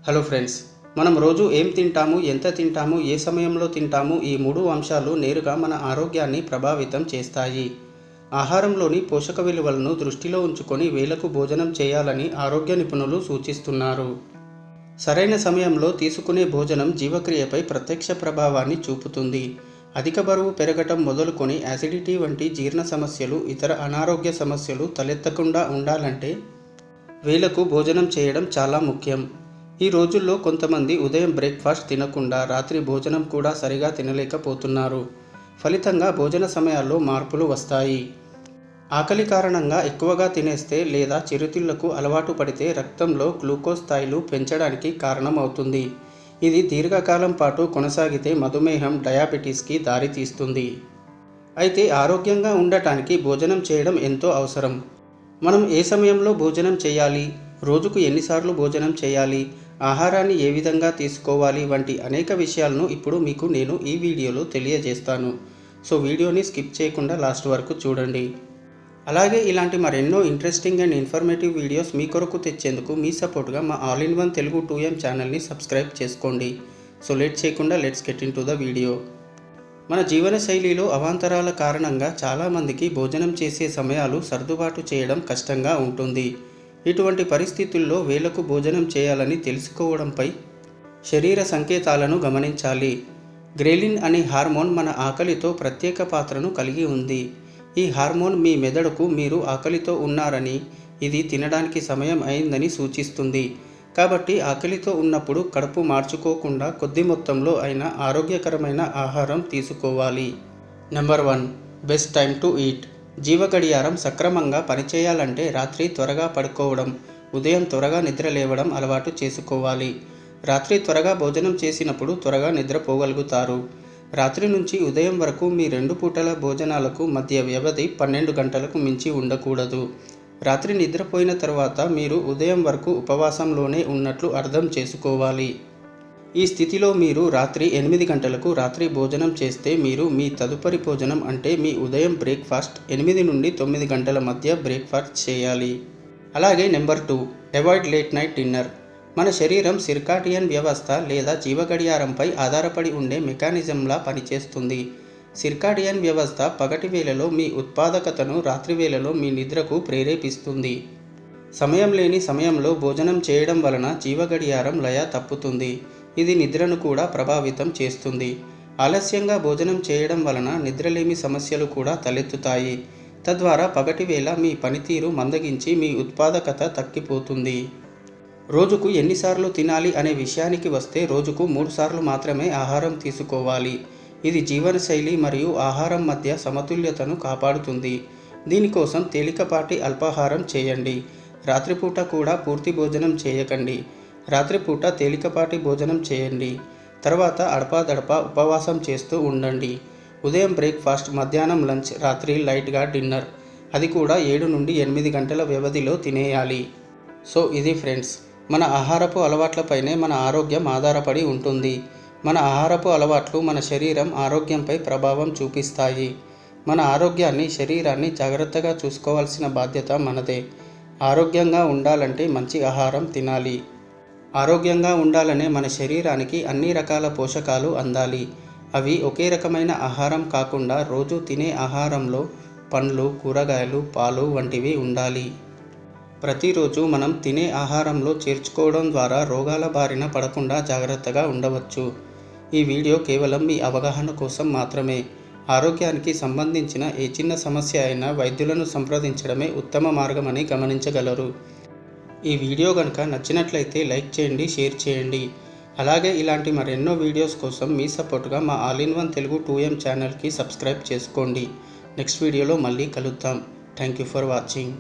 Hello friends, మనం రోజు ఏం తింటాము, ఎంత తింటాము, ఏ సమయంలో తింటాము, ఈ 3 అంశాలు నేరుగా మన ఆరోగ్యాన్ని ప్రభావితం చేస్తాయి. ఆహారంలోని పోషక విలువలను దృష్టిలో ఉంచుకొని వేళకు భోజనం చేయాలని ఆరోగ్య నిపుణులు సూచిస్తున్నారు. సరైన సమయంలో తీసుకునే భోజనం జీవక్రియపై ప్రత్యక్ష ప్రభావాన్ని చూపుతుంది. అధిక బరువు పెరగటం మొదలుకొని యాసిడిటీ వంటి జీర్ణ సమస్యలు, ఇతర అనారోగ్య సమస్యలు తలెత్తకుండా ఉండాలంటే వేళకు భోజనం చేయడం చాలా ముఖ్యం. ఈ రోజుల్లో కొంతమంది ఉదయం బ్రేక్ఫాస్ట్ తినకుండా రాత్రి భోజనం కూడా సరిగా తినలేకపోతున్నారు. ఫలితంగా భోజన సమయాల్లో మార్పులు వస్తాయి. ఆకలి కారణంగా ఎక్కువగా తినేస్తే లేదా చిరుతిళ్లకు అలవాటు పడితే రక్తంలో గ్లూకోజ్ స్థాయిలు పెంచడానికి కారణమవుతుంది. ఇది దీర్ఘకాలం పాటు కొనసాగితే మధుమేహం, డయాబెటీస్కి దారితీస్తుంది. అయితే ఆరోగ్యంగా ఉండటానికి భోజనం చేయడం ఎంతో అవసరం. మనం ఏ సమయంలో భోజనం చేయాలి, రోజుకు ఎన్నిసార్లు భోజనం చేయాలి, ఆహారాన్ని ఏ విధంగా తీసుకోవాలి వంటి అనేక విషయాలను ఇప్పుడు మీకు నేను ఈ వీడియోలో తెలియజేస్తాను. సో వీడియోని స్కిప్ చేయకుండా లాస్ట్ వరకు చూడండి. అలాగే ఇలాంటి మరెన్నో ఇంట్రెస్టింగ్ అండ్ ఇన్ఫర్మేటివ్ వీడియోస్ మీ కొరకు తెచ్చేందుకు మీ సపోర్ట్గా మా all in one Telugu 2M ఛానల్ని సబ్స్క్రైబ్ చేసుకోండి. సో లేట్ చేయకుండా let's get in to the video. మన జీవన శైలిలో అవాంతరాల కారణంగా చాలామందికి భోజనం చేసే సమయాలు సర్దుబాటు చేయడం కష్టంగా ఉంటుంది. ఇటువంటి పరిస్థితుల్లో వేళకు భోజనం చేయాలని తెలుసుకోవడంపై శరీర సంకేతాలను గమనించాలి. గ్రెలిన్ అనే హార్మోన్ మన ఆకలితో ప్రత్యేక పాత్రను కలిగి ఉంది. ఈ హార్మోన్ మీ మెదడుకు మీరు ఆకలితో ఉన్నారని, ఇది తినడానికి సమయం అయిందని సూచిస్తుంది. కాబట్టి ఆకలితో ఉన్నప్పుడు కడుపు మార్చుకోకుండా కొద్ది మొత్తంలో అయినా ఆరోగ్యకరమైన ఆహారం తీసుకోవాలి. Number 1, best time to eat. జీవ గడియారం సక్రమంగా పనిచేయాలంటే రాత్రి త్వరగా పడుకోవడం, ఉదయం త్వరగా నిద్ర లేవడం అలవాటు చేసుకోవాలి. రాత్రి త్వరగా భోజనం చేసినప్పుడు త్వరగా నిద్రపోగలుగుతారు. రాత్రి నుంచి ఉదయం వరకు మీ 2 పూటల భోజనాలకు మధ్య వ్యవధి 12 గంటలకు మించి ఉండకూడదు. రాత్రి నిద్రపోయిన తర్వాత మీరు ఉదయం వరకు ఉపవాసంలోనే ఉన్నట్లు అర్థం చేసుకోవాలి. ఈ స్థితిలో మీరు రాత్రి 8 గంటలకు రాత్రి భోజనం చేస్తే మీరు మీ తదుపరి భోజనం అంటే మీ ఉదయం బ్రేక్ఫాస్ట్ 8 నుండి 9 గంటల మధ్య బ్రేక్ఫాస్ట్ చేయాలి. అలాగే number 2, avoid late night dinner. మన శరీరం సిర్కాడియన్ వ్యవస్థ లేదా జీవ గడియారంపై ఆధారపడి ఉండే మెకానిజంలా పనిచేస్తుంది. సిర్కాడియన్ వ్యవస్థ పగటి వేళలో మీ ఉత్పాదకతను, రాత్రి వేళలో మీ నిద్రకు ప్రేరేపిస్తుంది. సమయం లేని సమయంలో భోజనం చేయడం వలన జీవ గడియారం లయ తప్పుతుంది. ఇది నిద్రను కూడా ప్రభావితం చేస్తుంది. ఆలస్యంగా భోజనం చేయడం వలన నిద్రలేమి సమస్యలు కూడా తలెత్తుతాయి. తద్వారా పగటి వేళ మీ పనితీరు మందగించి మీ ఉత్పాదకత తగ్గిపోతుంది. రోజుకు ఎన్నిసార్లు తినాలి అనే విషయానికి వస్తే రోజుకు 3 సార్లు మాత్రమే ఆహారం తీసుకోవాలి. ఇది జీవనశైలి మరియు ఆహారం మధ్య సమతుల్యతను కాపాడుతుంది. దీనికోసం తేలికపాటి అల్పాహారం చేయండి. రాత్రిపూట కూడా పూర్తి భోజనం చేయకండి. రాత్రిపూట తేలికపాటి భోజనం చేయండి. తర్వాత అడపాదడపా ఉపవాసం చేస్తూ ఉండండి. ఉదయం బ్రేక్ఫాస్ట్, మధ్యాహ్నం లంచ్, రాత్రి లైట్గా డిన్నర్, అది కూడా 7 నుండి 8 గంటల వ్యవధిలో తినేయాలి. సో ఇది ఫ్రెండ్స్, మన ఆహారపు అలవాట్లపైనే మన ఆరోగ్యం ఆధారపడి ఉంటుంది. మన ఆహారపు అలవాట్లు మన శరీరం ఆరోగ్యంపై ప్రభావం చూపిస్తాయి. మన ఆరోగ్యాన్ని, శరీరాన్ని జాగ్రత్తగా చూసుకోవాల్సిన బాధ్యత మనదే. ఆరోగ్యంగా ఉండాలంటే మంచి ఆహారం తినాలి. ఆరోగ్యంగా ఉండాలనే మన శరీరానికి అన్ని రకాల పోషకాలు అందాలి. అవి ఒకే రకమైన ఆహారం కాకుండా రోజు తినే ఆహారంలో పండ్లు, కూరగాయలు, పాలు వంటివి ఉండాలి. ప్రతిరోజు మనం తినే ఆహారంలో చేర్చుకోవడం ద్వారా రోగాల బారిన పడకుండా జాగ్రత్తగా ఉండవచ్చు. ఈ వీడియో కేవలం మీ అవగాహన కోసం మాత్రమే. ఆరోగ్యానికి సంబంధించిన ఏ చిన్న సమస్య అయినా వైద్యులను సంప్రదించడమే ఉత్తమ మార్గమని గమనించగలరు. ఈ వీడియో కనుక నచ్చినట్లయితే లైక్ చేయండి, షేర్ చేయండి. అలాగే ఇలాంటి మరెన్నో వీడియోస్ కోసం మీ సపోర్ట్గా మా all in one Telugu 2M ఛానల్కి సబ్స్క్రైబ్ చేసుకోండి. నెక్స్ట్ వీడియోలో మళ్ళీ కలుద్దాం. Thank you for watching.